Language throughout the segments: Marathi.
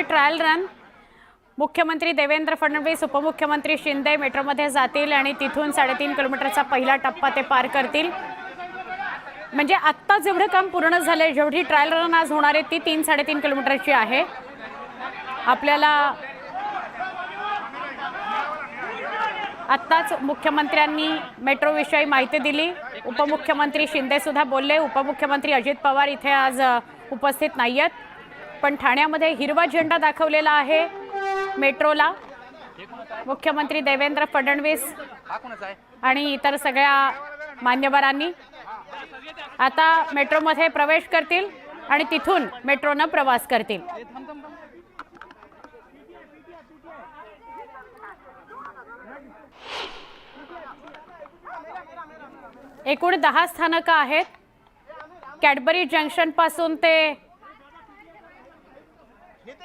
ट्रायल रन मुख्यमंत्री देवेंद्र फडणवीस, उपमुख्यमंत्री शिंदे मेट्रोमध्ये जातील आणि तिथून 3.5 किलोमीटरचा पहिला टप्पा ते पार करतील। म्हणजे आत्ता जेवढं काम पूर्ण झालंय, जेवढी ट्रायल रन आज होणार आहे ती 3-3.5 किलोमीटरची आहे। आपल्याला आत्ताच मुख्यमंत्र्यांनी मेट्रोविषयी माहिती दिली। उपमुख्यमंत्री शिंदे सुद्धा बोलले। उपमुख्यमंत्री अजित पवार इथे आज उपस्थित नाहीयेत, पण ठाण्यामध्ये हिरवा झेंडा दाखवलेला आहे मेट्रोला। मुख्यमंत्री देवेंद्र फडणवीस आणि इतर सगळ्या मान्यवरांनी आता मेट्रोमध्ये प्रवेश करतील आणि तिथून मेट्रोनं प्रवास करतील। एकूण 10 स्थानकं आहेत। कॅडबरी जंक्शन पासून ते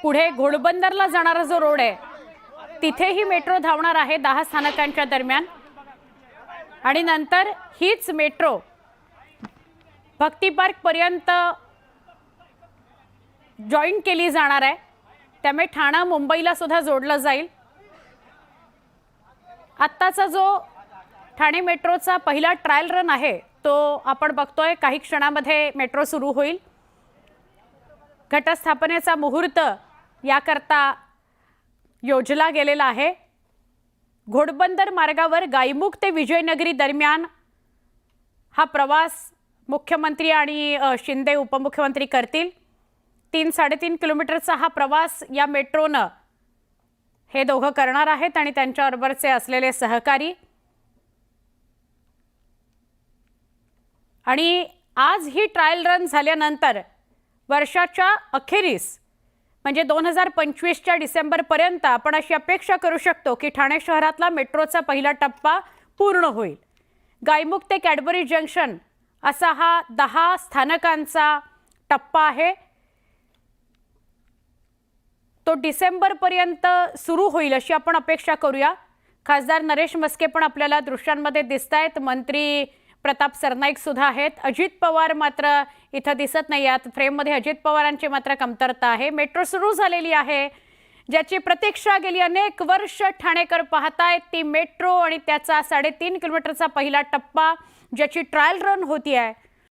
पुढे घोडबंदरला जाणारा जो रोड आहे तिथेही मेट्रो धावणार आहे 10 स्थानकांच्या दरम्यान। आणि नंतर हीच मेट्रो भक्ती पार्क पर्यंत जॉईन केली जाणार आहे। त्यामुळे ठाणा मुंबईला सुद्धा जोडलं जाईल। आत्ताचा जो ठाणे मेट्रोचा पहिला ट्रायल रन आहे तो आपण बघतोय। काही क्षणामध्ये मेट्रो सुरू होईल। घटस्थापनेचा मुहूर्त याकरता योजला गेलेला आहे। घोडबंदर मार्गावर गायमुख ते विजयनगरी दरम्यान हा प्रवास मुख्यमंत्री आणि शिंदे उपमुख्यमंत्री करतील। 3-3.5 किलोमीटरचा हा प्रवास या मेट्रोनं हे दोघं करणार आहेत आणि त्यांच्याबरोबरचे असलेले सहकारी। आणि आज ही ट्रायल रन झाल्यानंतर वर्षाच्या अखेरीस म्हणजे 2025च्या डिसेंबरपर्यंत आपण अशी अपेक्षा करू शकतो की ठाणे शहरातला मेट्रोचा पहिला टप्पा पूर्ण होईल। गायमुख ते कॅडबरी जंक्शन असा हा 10 स्थानकांचा टप्पा आहे। तो डिसेंबरपर्यंत सुरू होईल अशी आपण अपेक्षा करूया। खासदार नरेश मस्के पण आपल्याला दृश्यांमध्ये दिसतायत। मंत्री प्रताप सरनाईक सुद्धा आहेत। अजित पवार मात्र इथं दिसत नाही आहेत फ्रेममध्ये। अजित पवारांची मात्र कमतरता आहे। मेट्रो सुरू झालेली आहे, ज्याची प्रतीक्षा गेली अनेक वर्ष ठाणेकर पाहतायत ती मेट्रो आणि त्याचा 3.5 किलोमीटरचा पहिला टप्पा ज्याची ट्रायल रन होती आहे।